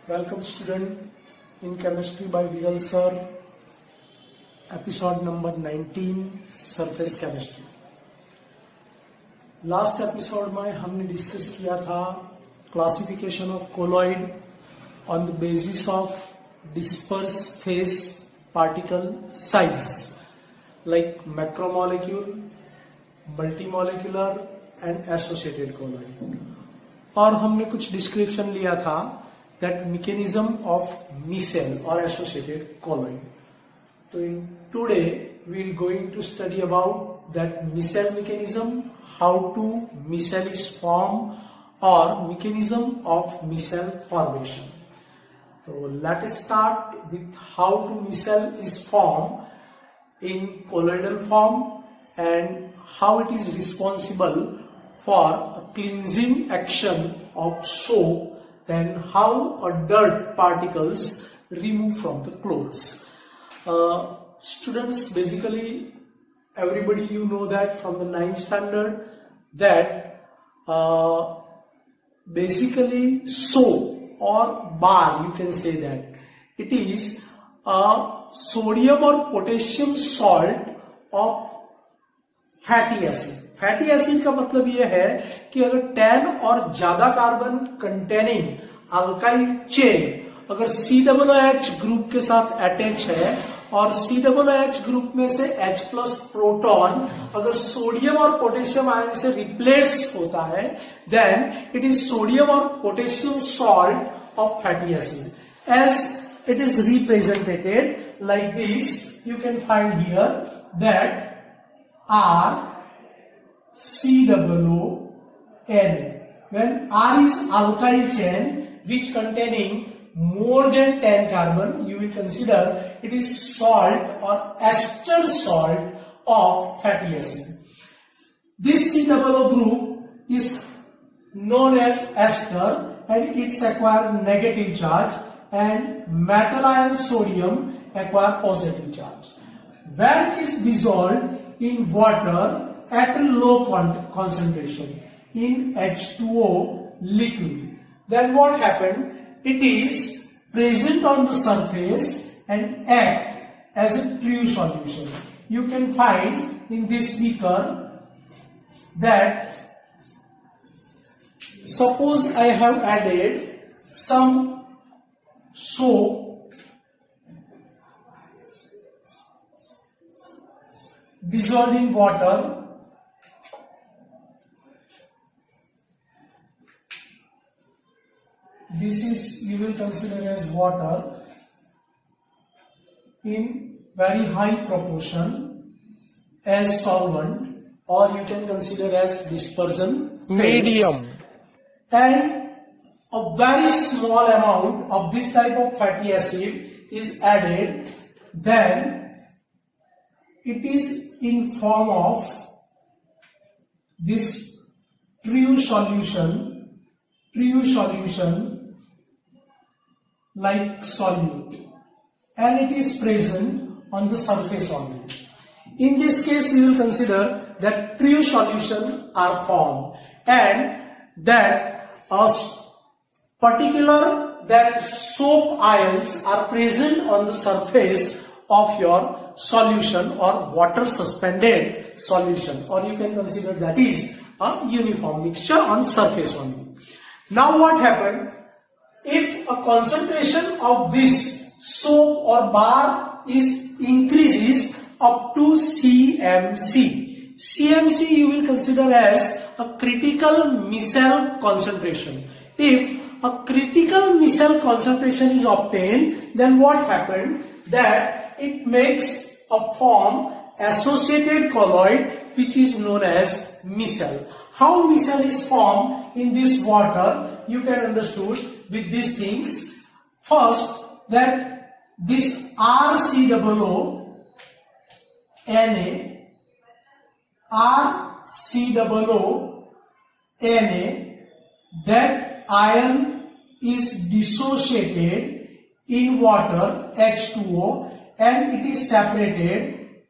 Welcome student in chemistry by Viral sir, episode number 19 surface chemistry. Last episode में हमने discuss किया था classification of colloid on the basis of disperse phase particle size like macromolecule, multimolecular and associated colloid, और हमने कुछ description लिया था that mechanism of micelle और एसोसिएटेड कोलॉइड. तो in today we are going to study about that micelle mechanism, how to micelle is formed or mechanism of micelle formation. So let us start with how to micelle is formed in colloidal form and how it is responsible for a cleansing action of soap, then how a dirt particles remove from the clothes. Students, basically everybody you know that from the 9th standard that basically soap or bar, you can say that it is a sodium or potassium salt of fatty acid. Fatty acid का मतलब यह है कि अगर 10 और ज्यादा carbon containing alkyl chain अगर COOH group के साथ अटैच है और COOH ग्रुप में से H प्लस प्रोटॉन अगर सोडियम और पोटेशियम आयन से रिप्लेस होता है, देन इट इज सोडियम और potassium salt of fatty acid. As it is represented like this, you can find here that RCOONA. When R is alkyl chain which containing more than 10 carbon, you will consider it is salt or ester salt of fatty acid. This COO group is known as ester and it's acquire negative charge, and metal ion sodium acquire positive charge. When it is dissolved in water at a low concentration in H2O liquid, then what happened? It is present on the surface and act as a true solution. You can find in this beaker that suppose I have added some soap dissolved in water. This is, you will consider as water in very high proportion as solvent, or you can consider as dispersion medium, and a very small amount of this type of fatty acid is added, then it is in form of this true solution like solute, and it is present on the surface only. In this case, we will consider that true solution are formed and that a particular that soap ions are present on the surface of your solution or water suspended solution, or you can consider that is a uniform mixture on surface only. Now what happened? If a concentration of this soap or bar is increases up to CMC. CMC you will consider as a critical micelle concentration. If a critical micelle concentration is obtained, then what happened? That it makes a form associated colloid which is known as micelle. How micelle is formed in this water, you can understood with these things. First, that this RCOONA, that ion is dissociated in water H2O and it is separated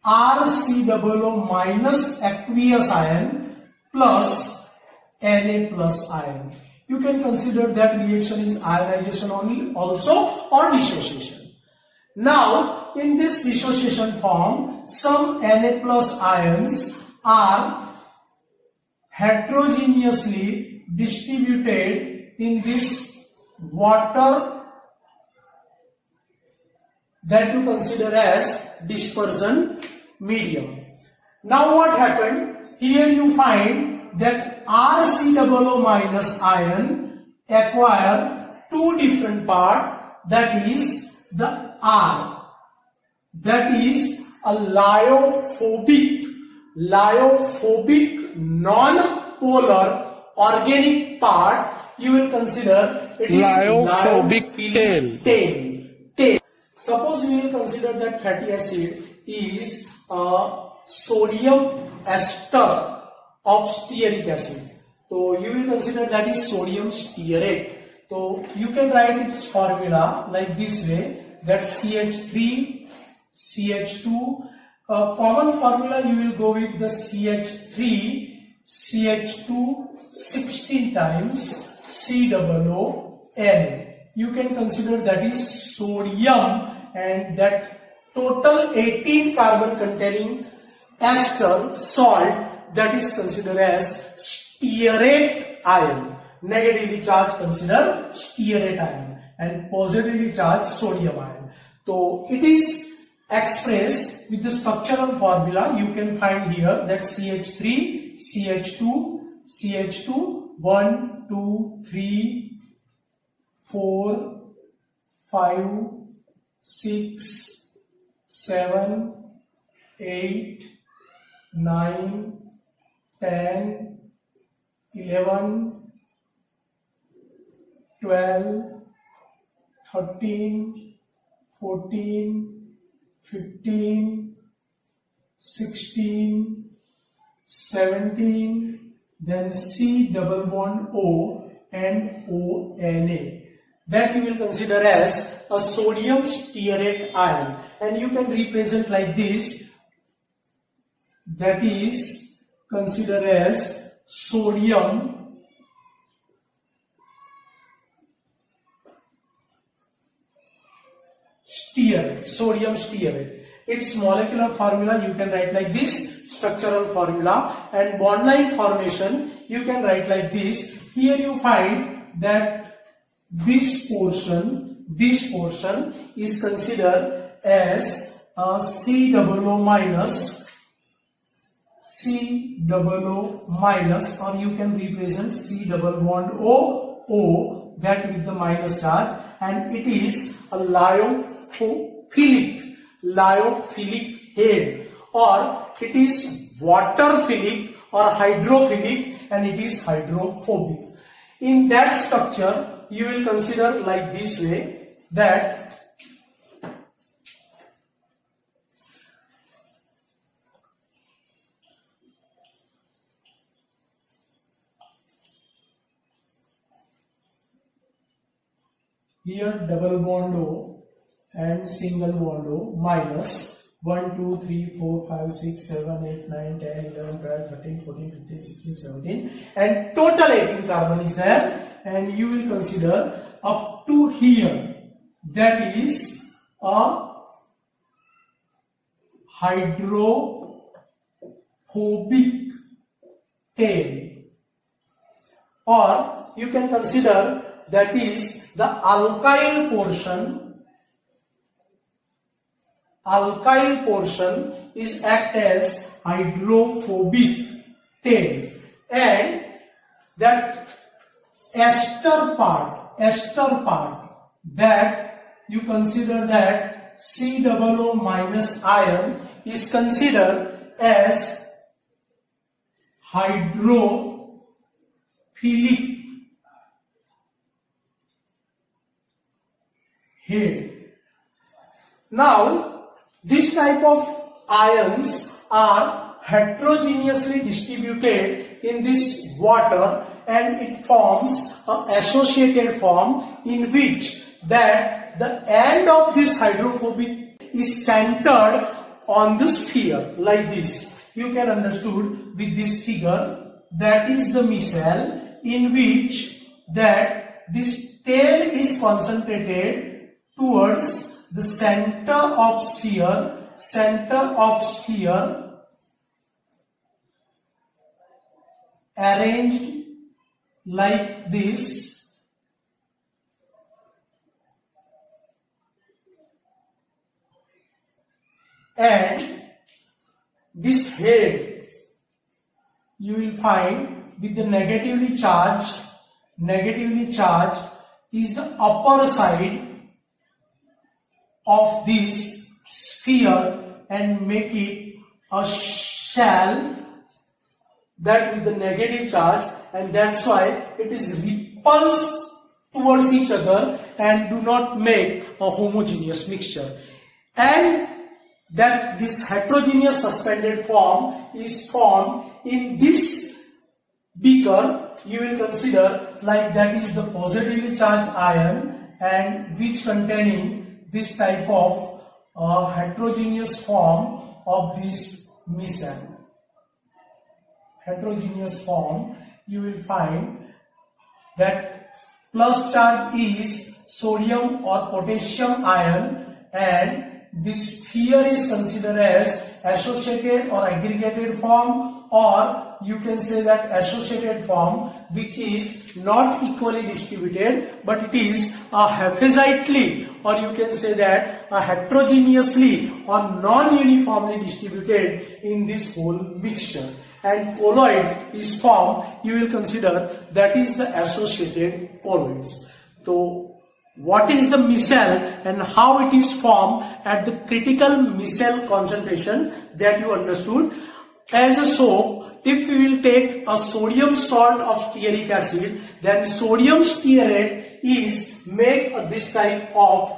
RCOO minus aqueous ion plus Na plus ion. you can consider that reaction is ionization only also or dissociation. Now, in this dissociation form, some Na plus ions are heterogeneously distributed in this water that you consider as dispersion medium. Now what happened? Here you find that RCOO minus ion acquire two different parts, that is the R, that is a lyophobic non-polar organic part. You will consider it is Lyophobic tail. Suppose we will consider that fatty acid is a sodium ester of stearic acid. So you will consider that is sodium stearate. So you can write its formula like this way, that CH3, CH2. Common formula you will go with the CH3, CH2 16 times COO. You can consider that is sodium, and that total 18 carbon containing ester salt, that is considered as stearate ion. Negatively charged consider stearate ion and positively charged sodium ion. So it is expressed with the structural formula. You can find here that CH3, CH2, 1, 2, 3, 4, 5, 6, 7, 8, 9, 10, 11, 12, 13, 14, 15, 16, 17, then C double bond O and ONA. That you will consider as a sodium stearate ion, and you can represent like this, that is considered as sodium stearate. Its molecular formula you can write like this, structural formula, and bond line formation you can write like this. Here you find that this portion is considered as COO minus, or you can represent C double bond O, that with the minus charge, and it is a lyophilic head, or it is waterphilic or hydrophilic, and it is hydrophobic. In that structure you will consider like this way, that here double bond O and single bond O minus 1, 2, 3, 4, 5, 6, 7, 8, 9, 10, 11, 12, 13, 14, 15, 16, 17, and total 18 carbon is there, and you will consider up to here, that is a hydrophobic tail, or you can consider that is the alkyl portion is act as hydrophobic tail, and that ester part, that you consider that COO minus ion is considered as hydrophilic head. Now, this type of ions are heterogeneously distributed in this water, and it forms an associated form in which that the end of this hydrophobic is centered on the sphere like this. You can understood with this figure, that is the micelle in which that this tail is concentrated towards the center of sphere, arranged like this, and this head you will find with the negatively charged is the upper side of this sphere and make it a shell that with the negative charge, and that's why it is repulsed towards each other and do not make a homogeneous mixture. And that this heterogeneous suspended form is formed in this beaker. You will consider like that is the positively charged ion, and which containing this type of heterogeneous form of this micelle. Heterogeneous form, you will find that plus charge is sodium or potassium ion, and this sphere is considered as associated or aggregated form, or you can say that associated form, which is not equally distributed, but it is a haphazardly, or you can say that a heterogeneously or non-uniformly distributed in this whole mixture. And colloid is formed, you will consider that is the associated colloids. So what is the micelle and how it is formed at the critical micelle concentration, that you understood. As a soap, if we will take a sodium salt of stearic acid, then sodium stearate is make this type of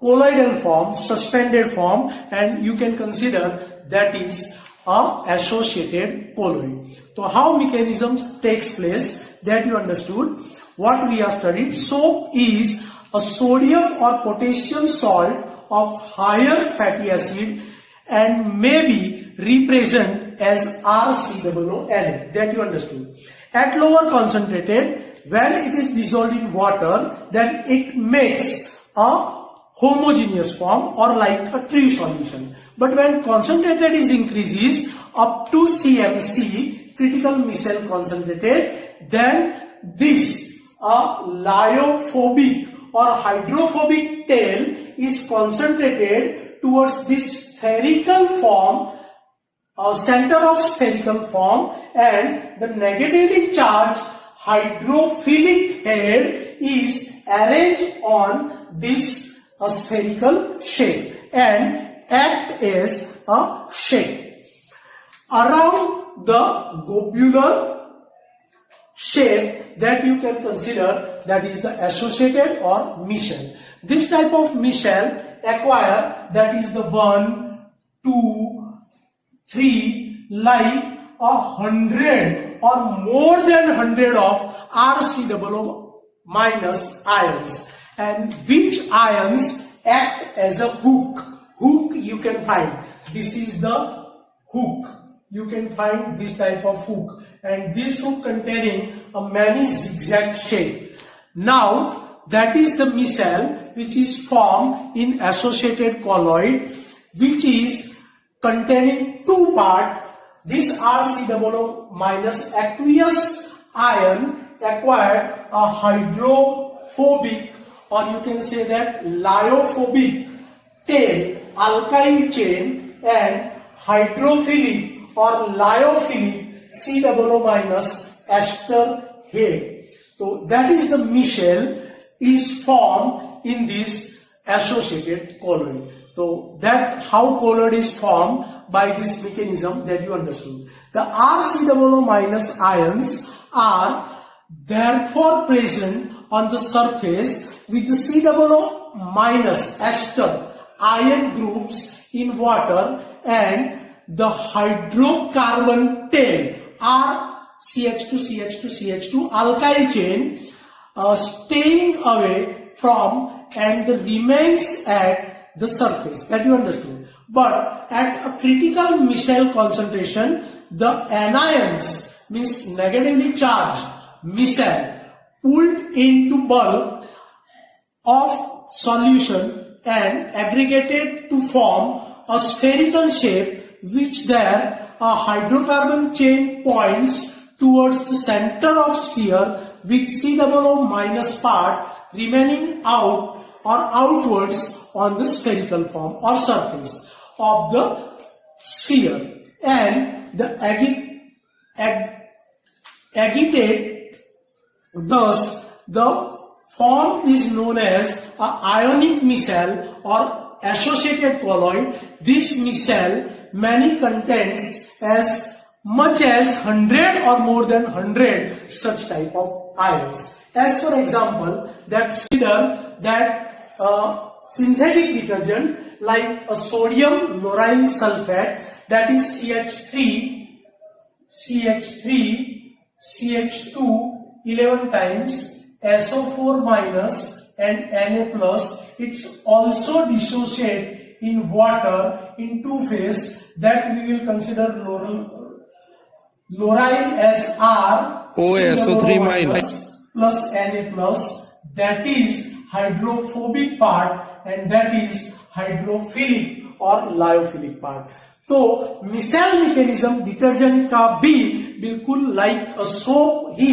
colloidal form, suspended form, and you can consider that is associated colloid. So how mechanisms takes place, that you understood. What we have studied, soap is a sodium or potassium salt of higher fatty acid and may be represent as RCOO, that you understood. At lower concentrated, when it is dissolved in water, then it makes a homogeneous form or like a tree solution. But when concentrated is increases up to CMC, critical micelle concentrated, then this lyophobic or hydrophobic tail is concentrated towards this spherical form, center of spherical form, and the negatively charged hydrophilic head is arranged on this spherical shape and act as a shape. Around the globular shape, that you can consider that is the associated or micelle. This type of micelle acquire, that is the 1, 2, 3, like 100 or more than 100 of RCOO minus ions, and which ions act as a hook. Hook you can find. This is the hook. You can find this type of hook, and this hook containing a many zigzag shape. Now that is the micelle which is formed in associated colloid, which is containing two parts. This RCOO minus aqueous ion acquired a hydrophobic, or you can say that lyophobic tail, alkyl chain, and hydrophilic or lyophilic COO minus ester head. So that is the micelle is formed in this associated colloid. So that how colloid is formed by this mechanism, that you understood. The RCOO minus ions are therefore present on the surface with the COO minus ester ion groups in water, and the hydrocarbon tail CH2 alkyl chain staying away from and the remains at the surface, that you understood. But at a critical micelle concentration, the anions means negatively charged micelle pulled into bulk of solution and aggregated to form a spherical shape, which there a hydrocarbon chain points towards the center of sphere with COO minus part remaining out or outwards on the spherical form or surface of the sphere, and the agitate, thus the form is known as a ionic micelle or associated colloid. This micelle many contains as much as 100 or more than 100 such type of ions. As for example, that consider that synthetic detergent like a sodium lauryl sulfate, that is CH3, CH2 11 times, SO4 minus and Na plus. It's also dissociate in water in two phase, that we will consider lauryl as R, OSO3 minus plus Na plus, that is hydrophobic part, and that is hydrophilic or lyophilic part. तो micelle mechanism detergent का भी बिल्कुल like a soap he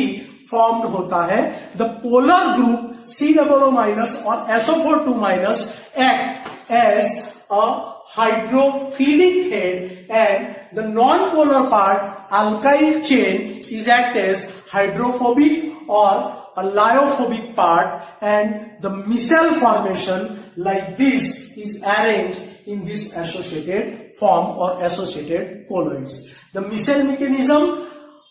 formed होता है. The polar group COO minus or SO4 minus act as a hydrophilic head, and the non-polar part alkyl chain is act as hydrophobic or a lyophobic part, and the micelle formation like this is arranged in this associated form or associated colloids. The micelle mechanism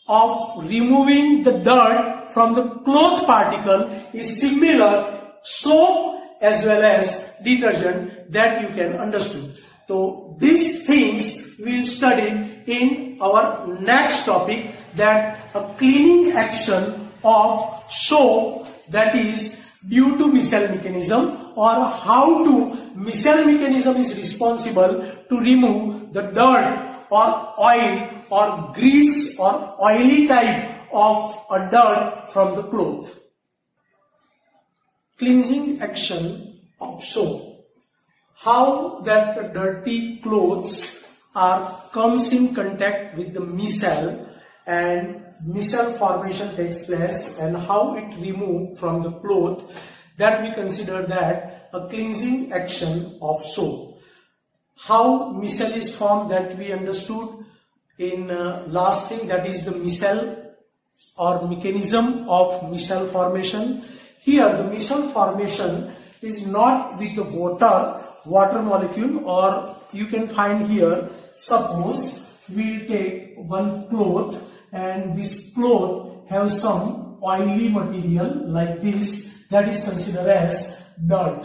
of removing the dirt from the cloth particle is similar soap as well as detergent that you can understand. So these things we will study in our next topic, that a cleaning action of soap, that is due to micelle mechanism, or how to micelle mechanism is responsible to remove the dirt or oil or grease or oily type of a dirt from the cloth. Cleansing action of soap. How that the dirty clothes comes in contact with the micelle, and micelle formation takes place, and how it removed from the cloth, that we consider that a cleansing action of soap. How micelle is formed, that we understood in last thing, that is the micelle or mechanism of micelle formation. Here the micelle formation is not with the water molecule, or you can find here, suppose we will take one cloth, and this cloth have some oily material like this, that is considered as dirt.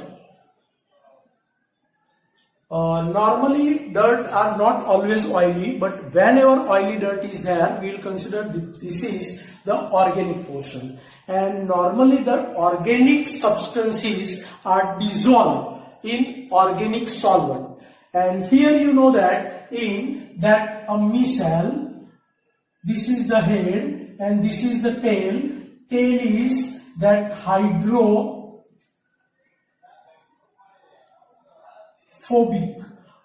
Normally dirt are not always oily, but whenever oily dirt is there, we will consider this is the organic portion, and normally the organic substances are dissolved in organic solvent. And here you know that in that a micelle, this is the head and this is the tail. Tail is that hydrophobic.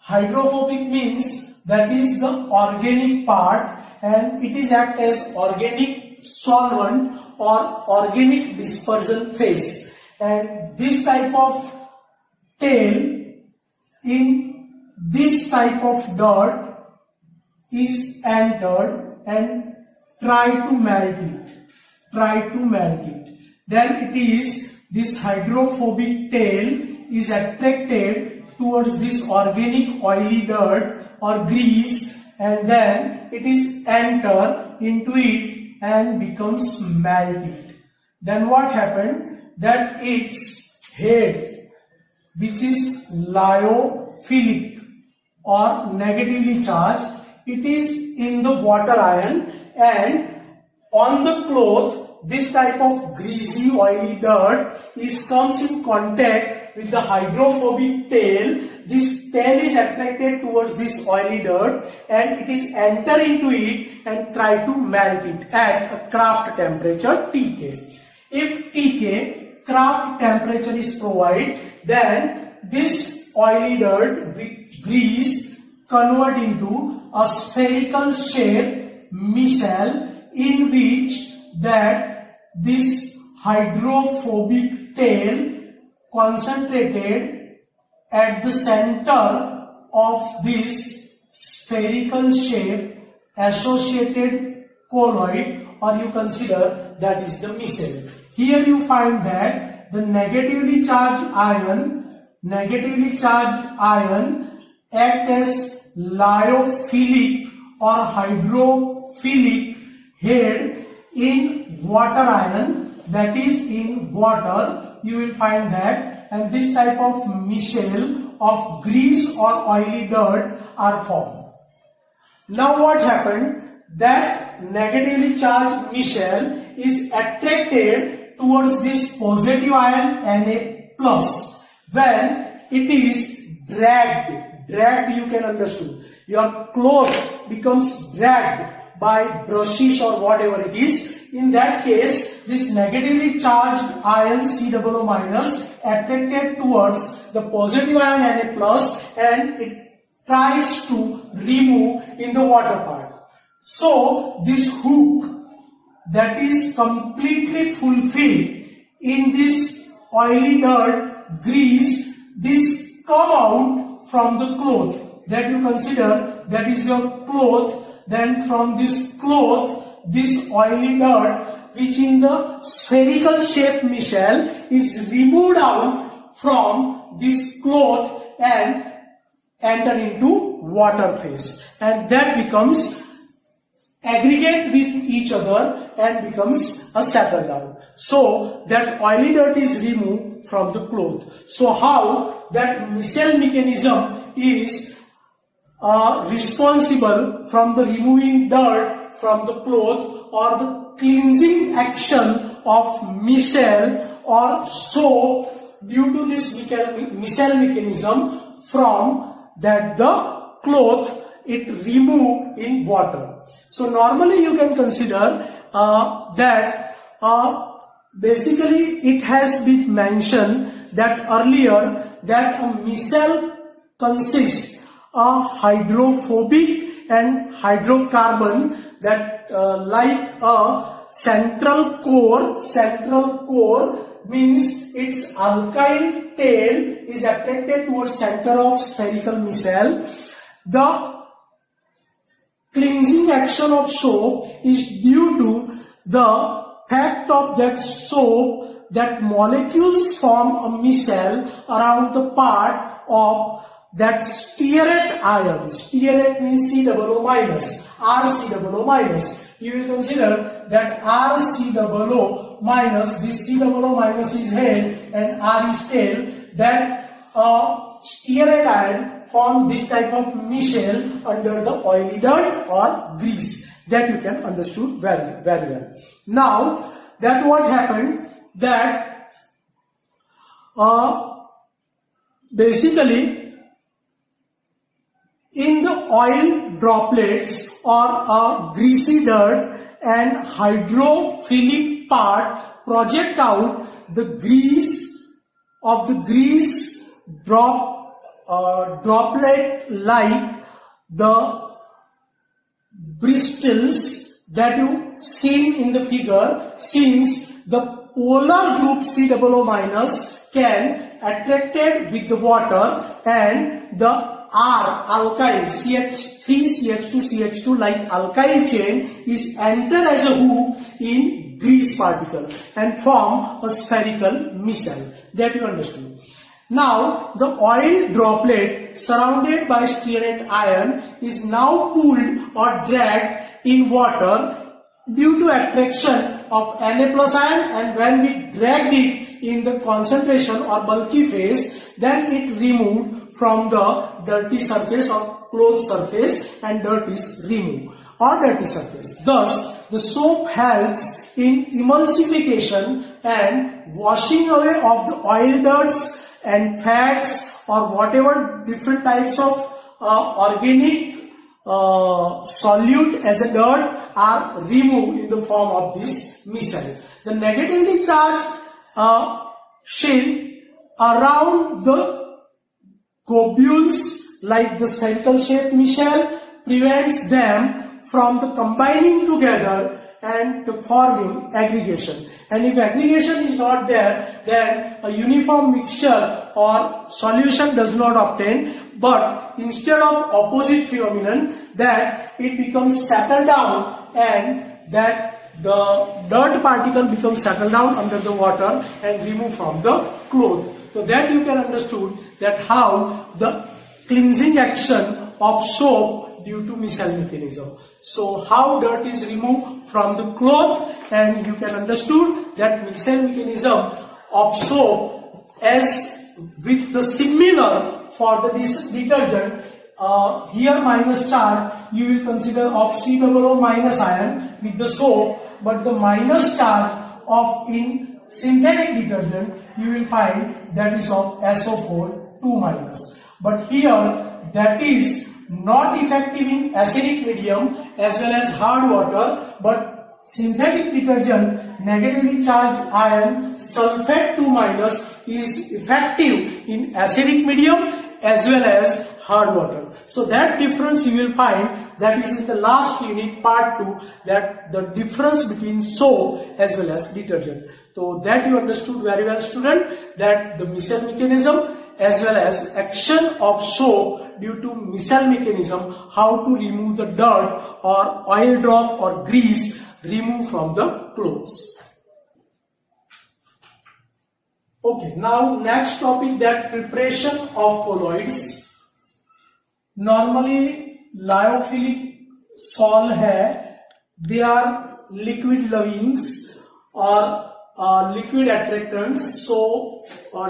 Hydrophobic means that is the organic part, and it is act as organic solvent or organic dispersion phase. And this type of tail in this type of dirt is entered and try to melt it. Then it is this hydrophobic tail is attracted towards this organic oily dirt or grease, and then it is enter into it and becomes melted. Then what happened? That its head, which is lyophilic or negatively charged, it is in the water ion, and on the cloth this type of greasy oily dirt comes in contact with the hydrophobic tail. This tail is attracted towards this oily dirt, and it is enter into it and try to melt it at a craft temperature Tk. If Tk, craft temperature is provided, then this oily dirt with grease convert into a spherical shape micelle in which that this hydrophobic tail concentrated at the center of this spherical shape associated colloid, or you consider that is the micelle. Here you find that the negatively charged ion act as lyophilic or hydrophilic head in water ion, that is in water you will find that, and this type of micelle of grease or oily dirt are formed. Now what happened? That negatively charged micelle is attracted towards this positive ion Na+. When it is dragged you can understand. Your cloth becomes dragged by brushes or whatever it is. In that case, this negatively charged ion COO- attracted towards the positive ion Na+, and it tries to remove in the water part. So this hook that is completely fulfilled in this oily dirt grease, this come out from the cloth that you consider that is your cloth. Then from this cloth, this oily dirt which in the spherical shape micelle is removed out from this cloth and enter into water phase, and that becomes aggregate with each other and becomes a settle down. So that oily dirt is removed from the cloth. So how that micelle mechanism is responsible from the removing dirt from the cloth, or the cleansing action of micelle or soap due to this micelle mechanism from that the cloth it removed in water. So normally you can consider that basically it has been mentioned that earlier that a micelle consists of hydrophobic and hydrocarbon that like a central core means its alkyl tail is attracted towards center of spherical micelle. The cleansing action of soap is due to the fact of that soap that molecules form a micelle around the part of that stearate ion. Stearate means COO-, RCOO-. You will consider that RCOO-, this COO- is head and R is tail, that stearate ion form this type of micelle under the oily dirt or grease. That you can understood very well. Now that what happened, that basically in the oil droplets or greasy dirt and hydrophilic part project out the grease of the grease droplet like the bristles that you seen in the figure, since the polar group COO- can attracted with the water and the R alkyl CH3CH2CH2 like alkyl chain is enter as a hook in grease particle and form a spherical micelle. That you understood. Now the oil droplet surrounded by stearate ion is now pulled or dragged in water due to attraction of Na+ ion, and when we dragged it in the concentration or bulky phase, then it removed from the dirty surface or cloth surface and dirt is removed or dirty surface. Thus, the soap helps in emulsification and washing away of the oil dirts and fats or whatever different types of organic solute as a dirt are removed in the form of this micelle. The negatively charged shield around the globules like the spherical shape Michel prevents them from the combining together and to forming aggregation. And if aggregation is not there, then a uniform mixture or solution does not obtain, but instead of opposite phenomenon, that it becomes settled down and that the dirt particle becomes settled down under the water and removed from the cloth. So that you can understood that how the cleansing action of soap due to micelle mechanism. So how dirt is removed from the cloth, and you can understood that micelle mechanism of soap as with the similar for the detergent. Here minus charge you will consider of COO minus ion with the soap, but the minus charge of in synthetic detergent you will find that is of SO4 2 minus. But here that is not effective in acidic medium as well as hard water, but synthetic detergent negatively charged ion sulfate 2 minus is effective in acidic medium as well as hard water. So that difference you will find, that is in the last unit part 2, that the difference between soap as well as detergent. So that you understood very well, student, that the micelle mechanism as well as action of soap due to micelle mechanism, how to remove the dirt or oil drop or grease removed from the clothes. Okay, now next topic, that preparation of colloids. Normally lyophilic sol है, they are liquid leavings or liquid attractants. So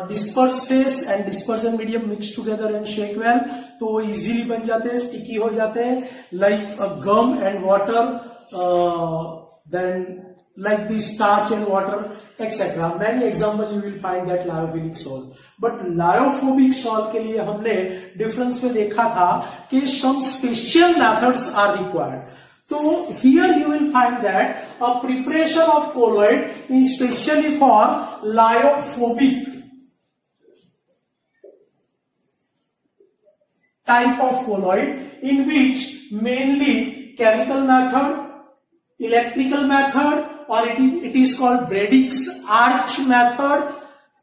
disperse phase and dispersion medium mix together and shake well, तो easily बन जाते हैं, sticky हो जाते हैं, like a gum and water, then like the starch and water, etc. Many example you will find that lyophilic salt. But lyophobic salt के लिए हमने difference में देखा था कि some special methods are required. So here you will find that a preparation of colloid is specially for lyophobic type of colloid, in which mainly chemical method, electrical method, or it is called Bradig's arch method,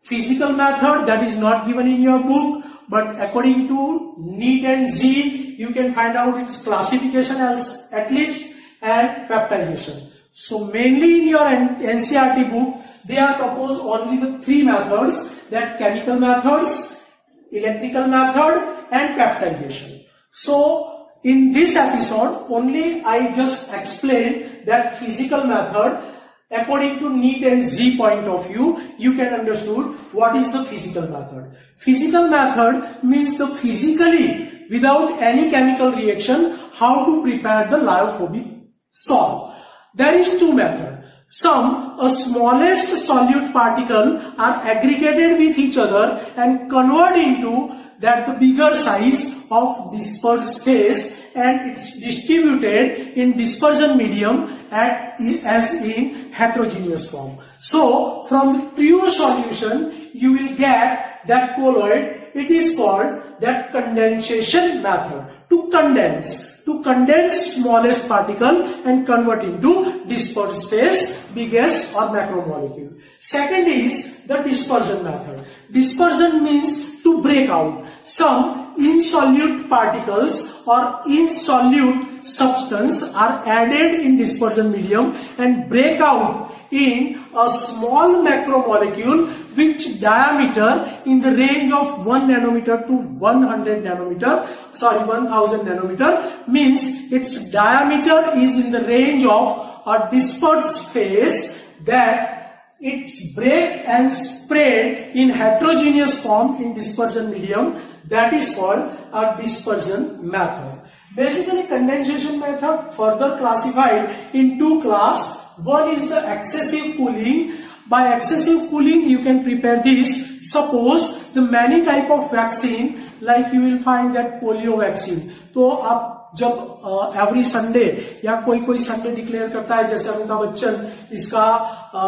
physical method, that is not given in your book, but according to NEET and Z you can find out its classification as at least, and peptidation. So mainly in your NCERT book they are proposed only the three methods, that chemical methods, electrical method and peptidation. So in this episode only I just explain that physical method. According to NEET and Z point of view, you can understood what is the physical method. Physical method means the physically, without any chemical reaction, how to prepare the lyophobic salt. There is two methods. Some, a smallest solute particle are aggregated with each other and convert into that the bigger size of dispersed phase, and it's distributed in dispersion medium as in heterogeneous form. So from the pure solution you will get that colloid. It is called that condensation method, to condense smallest particle and convert into dispersed phase, biggest or macromolecule. Second is the dispersion method. Dispersion means to break out some insolute particles or insolute substance are added in dispersion medium and break out in a small macromolecule which diameter in the range of 1 nanometer to 100 nanometer, 1000 nanometer, means its diameter is in the range of a dispersed phase, that it's break and spread in heterogeneous form in dispersion medium. That is called a dispersion method. Basically, condensation method further classified in two classes. One is the excessive cooling. By excessive cooling you can prepare this. Suppose the many type of vaccine, like you will find that polio vaccine, तो आप जब every Sunday या कोई Sunday declare करता है, जैसे अमिताभ बच्चन इसका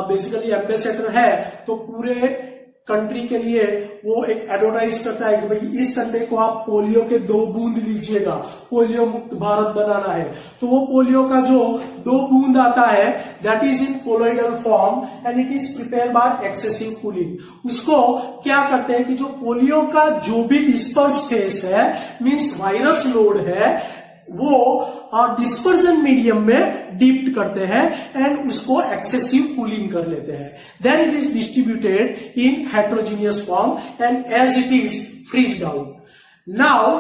basically ambassador है, तो पूरे कंट्री के लिए वो एक एडवर्टाइज करता है कि भाई इस संडे को आप पोलियो के 2 बूंद लीजिएगा, पोलियो मुक्त भारत बनाना है। तो वो पोलियो का जो 2 बूंद आता है that is in colloidal form and it is prepare by excessive cooling. उसको क्या करते हैं कि जो पोलियो का जो भी डिस्पर्स फेस है, मींस वायरस लोड है, वो डिस्पर्जन मीडियम में डिप्ट करते हैं एंड उसको एक्सेसिव कूलिंग कर लेते हैं। Then it is distributed in heterogeneous form and as it is freezed out. Now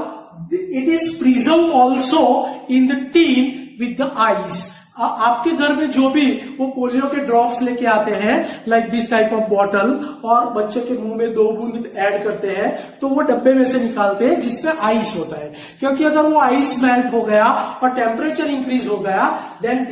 it is preserve also in the tin with the ice. आपके घर में जो भी वो पोलियो के ड्रॉप्स लेके आते हैं like this type of bottle, और बच्चे के मुंह में 2 बूंद ऐड करते हैं, तो वो डब्बे में से निकालते हैं जिसमें आइस होता है। क्योंकि अगर वो आइस मेल्ट हो गया और टेम्परेचर इंक्रीज हो गया, then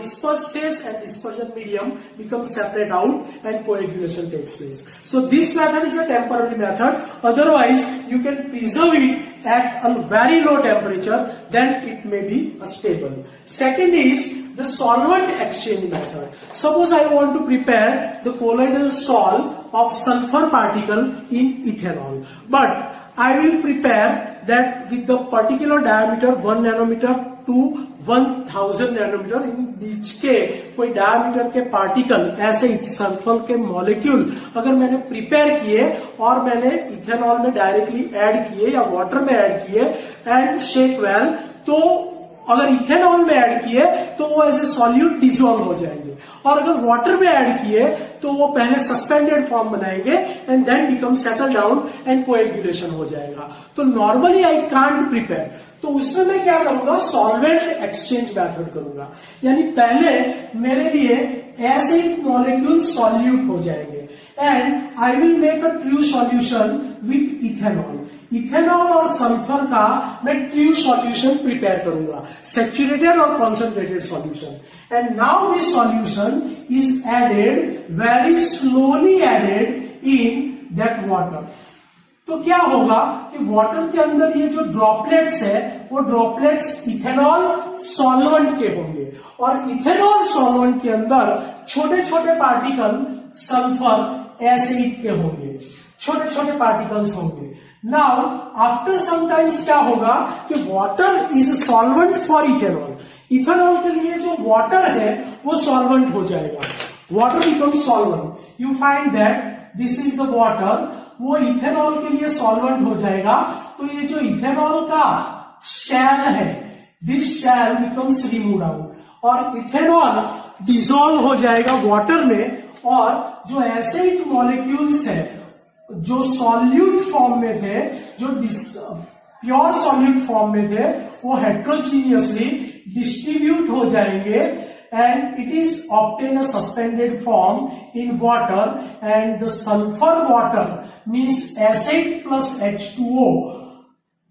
disperse phase and dispersion medium become separate out and coagulation takes place. So this method is a temporary method. Otherwise, you can preserve it at a very low temperature, then it may be stable. Second is the solvent exchange method. Suppose I want to prepare the colloidal sol of sulfur particle in ethanol, but I will prepare that with the particular diameter 1 nanometer to 1000 nanometre, इन बीच के कोई diameter के particle, ऐसे sulphur के molecule अगर मैंने prepare किए और मैंने इथेनॉल में डायरेक्टली ऐड किए या वाटर में ऐड किए एंड शेक वेल, तो अगर इथेनॉल में ऐड किए तो वो एज ए सॉल्यूट डिसॉल्व हो जाएंगे, और अगर वाटर में ऐड किए तो वो पहले सस्पेंडेड फॉर्म बनाएंगे and then become settle down and coagulation हो जाएगा। तो नॉर्मली आई कांट प्रिपेयर, तो उसमें मैं क्या करूंगा, सॉल्वेंट एक्सचेंज मेथड करूंगा। यानी पहले मेरे लिए ऐसे मॉलिक्यूल सॉल्यूट हो जाएंगे and I will make a true solution with ethanol. Ethanol और सल्फर का मैं ट्रू सॉल्यूशन प्रिपेयर करूंगा, सैचुरेटेड और concentrated solution. And now this solution is added, very slowly added in that water. तो क्या होगा कि वाटर के अंदर ये जो ड्रॉपलेट्स है, वो ड्रॉपलेट्स इथेनॉल सॉल्वेंट के होंगे, और इथेनॉल सॉल्वेंट के अंदर छोटे छोटे पार्टिकल सल्फर एसिड के होंगे, छोटे छोटे पार्टिकल्स होंगे। नाउ आफ्टर समटाइम्स क्या होगा कि water is solvent for ethanol. Ethanol के लिए जो वाटर है वो सॉल्वेंट हो जाएगा, water become solvent. You find that this is the water, वो इथेनॉल के लिए सॉल्वेंट हो जाएगा। तो ये जो इथेनॉल का शैल है, this shell becomes removed out, और इथेनॉल डिसॉल्व हो जाएगा वाटर में, और जो एसिड मॉलिक्यूल्स है जो सॉल्यूट फॉर्म में थे, जो प्योर सॉल्यूट फॉर्म में थे, वो हेट्रोजीनियसली डिस्ट्रीब्यूट हो जाएंगे and it is obtain a suspended form in water, and the sulfur water means acid plus H2O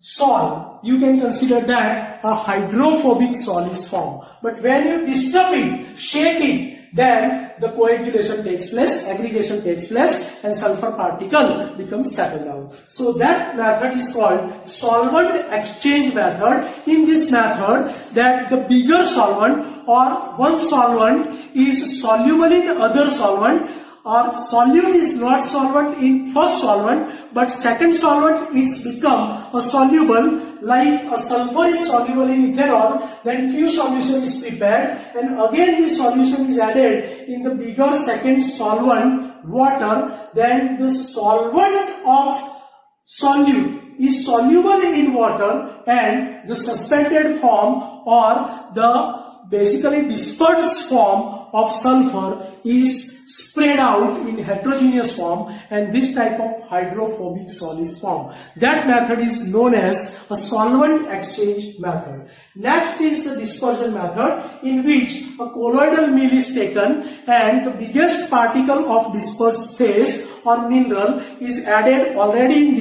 sol. You can consider that a hydrophobic sol is formed. But when you disturb it, shake it, then the coagulation takes place, aggregation takes place, and sulfur particle becomes settled down. So that method is called solvent exchange method. In this method, that the bigger solvent or one solvent is soluble in other solvent, or solute is not solvent in first solvent, but second solvent is become a soluble, like a sulfur is soluble in ethanol, then few solution is prepared, and again this solution is added in the bigger second solvent, water, then the solvent of solute is soluble in water, and the suspended form or the basically dispersed form of sulfur is spread out in heterogeneous form, and this type of hydrophobic sol is formed. That method is known as a solvent exchange method. Next is the dispersion method, in which a colloidal meal is taken and the biggest particle of dispersed phase or mineral is added already in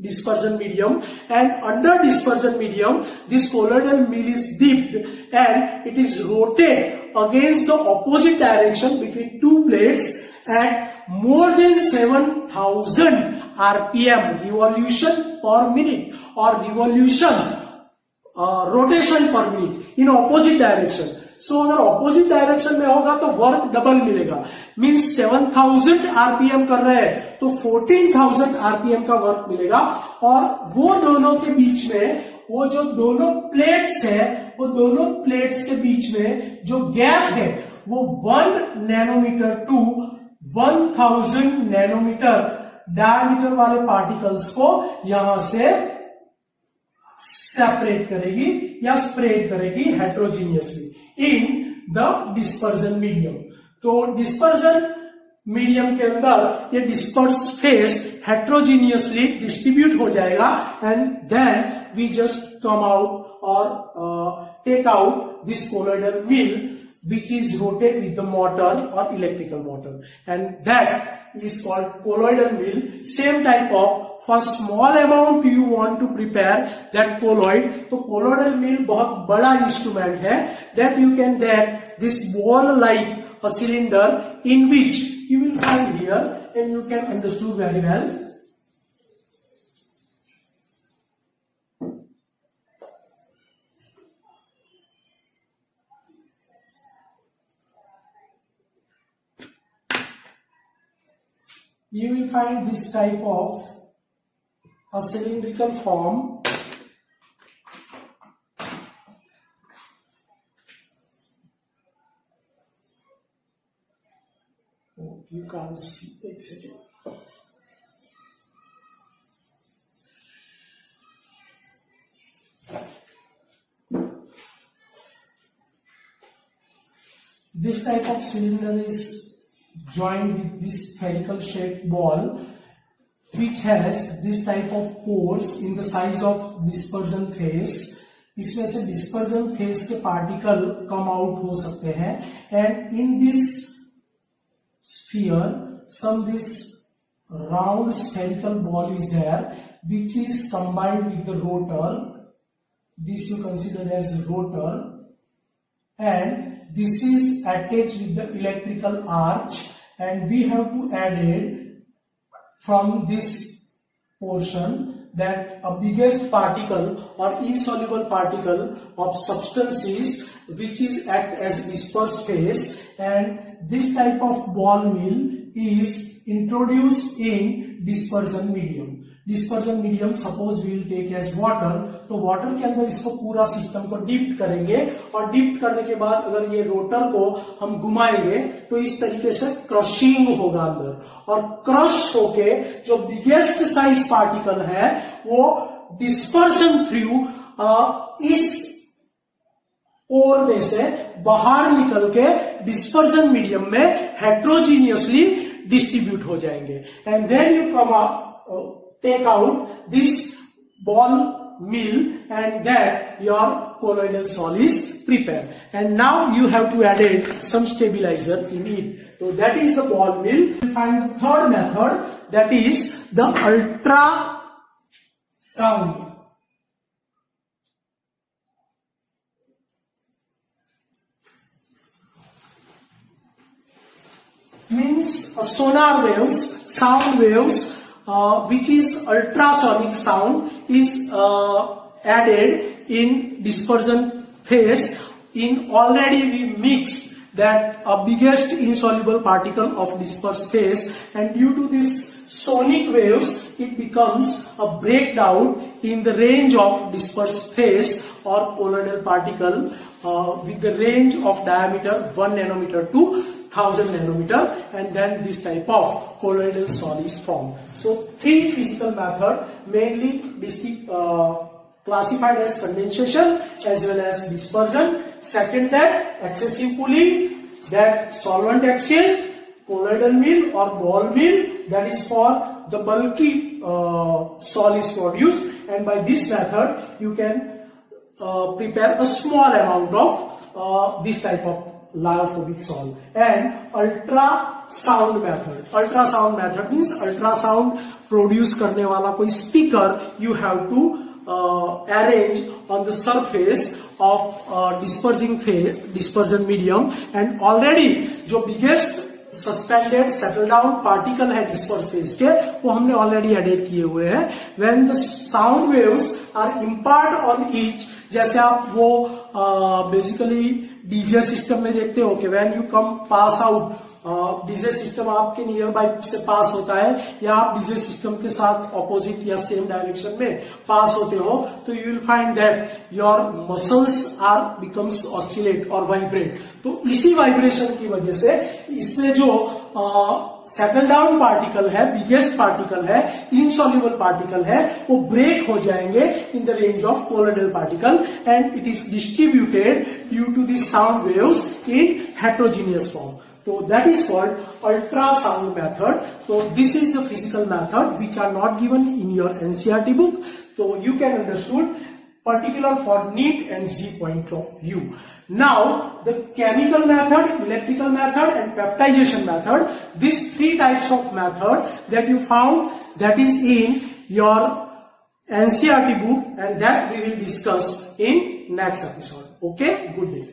dispersion medium, and under dispersion medium this colloidal meal is dipped and it is rotated against the opposite direction between two plates at more than 7000 RPM, revolution per minute, or revolution rotation per minute in opposite direction. So अगर opposite direction में होगा तो work double मिलेगा. Means 7000 RPM कर रहे हैं तो 14000 RPM का वर्क मिलेगा. और वो दोनों के बीच में, वो जो दोनों प्लेट्स है, वो दोनों प्लेट्स के बीच में जो गैप है वो 1 नैनोमीटर टू 1000 नैनोमीटर डायमीटर वाले पार्टिकल्स को यहां से सेपरेट करेगी या स्प्रेड करेगी heterogeneously in the dispersion medium. तो डिस्पर्जन मीडियम के अंदर ये डिस्पर्स फेस हेट्रोजीनियसली डिस्ट्रीब्यूट हो जाएगा and then we just come out और take out this colloidal wheel which is rotate with the motor or electrical motor, and that is called colloidal wheel. Same type of, for small amount you want to prepare that colloid, तो colloidal wheel बहुत बड़ा instrument है that you can get this ball like a cylinder in which you will find here and you can understand very well. You will find this type of a cylindrical form. Oh, you can't see. Wait a second. This type of cylinder is joined with this spherical shaped ball which has this type of pores in the size of dispersion phase. इसमें से dispersion phase के particle come out हो सकते हैं and in this sphere some this round spherical ball is there which is combined with the rotor. This you consider as rotor and this is attached with the electrical arch and we have to add it from this portion that a biggest particle or insoluble particle of substances which is act as disperse phase, and this type of ball mill is introduced in dispersion medium. Dispersion medium suppose we will take as water, तो water के अंदर इसको पूरा system को डिप्ट करेंगे और डिप्ट करने के बाद अगर ये रोटर को हम घुमाएंगे तो इस तरीके से क्रशिंग होगा अंदर और क्रश होके जो बिगेस्ट साइज पार्टिकल है वो डिस्पर्जन थ्रू इस पोर में से बाहर निकल के डिस्पर्जन मीडियम में हेट्रोजीनियसली डिस्ट्रीब्यूट हो जाएंगे and then you come take out this ball mill and that your colloidal sol is prepared. And now you have to add some stabilizer in it. So that is the ball mill. You find the third method, that is the ultrasound. Means sonar waves, sound waves, which is ultrasonic sound is added in dispersion phase. In already we mixed that a biggest insoluble particle of dispersed phase, and due to this sonic waves it becomes a breakdown in the range of dispersed phase or colloidal particle with the range of diameter 1 nanometer to 1000 nanometer, and then this type of colloidal sol is formed. So three physical method mainly classified as condensation as well as dispersion. Second, that excessive cooling, that solvent exchange, colloidal mill or ball mill, that is for the bulky sol is produced, and by this method you can prepare a small amount of this type of lyophobic sol. And ultrasound method means ultrasound produce करने वाला कोई speaker you have to arrange on the surface of dispersion medium, and already जो biggest suspended settle down particle है disperse phase के वो हमने already added किए हुए हैं. When the sound waves are imparted on each, जैसे आप वो बेसिकली डीजे सिस्टम में देखते हो कि when you come pass out, DJ system आपके नियर बाय से पास होता है या आप डीजे सिस्टम के साथ ऑपोजिट या सेम डायरेक्शन में पास होते हो, तो you will find that your muscles are becomes oscillate और वाइब्रेट। तो इसी वाइब्रेशन की वजह से इसमें जो सेटल डाउन पार्टिकल है, बिगेस्ट पार्टिकल है, इनसॉल्युबल पार्टिकल है, वो ब्रेक हो जाएंगे in the range of colloidal particle and it is distributed due to the sound waves in heterogeneous form. So that is called ultrasound method. So this is the physical method which are not given in your NCERT book. So you can understood particular for NEET and Z point of view. Now the chemical method, electrical method and peptidization method. These three types of method that you found, that is in your NCERT book, and that we will discuss in next episode. Okay, good day.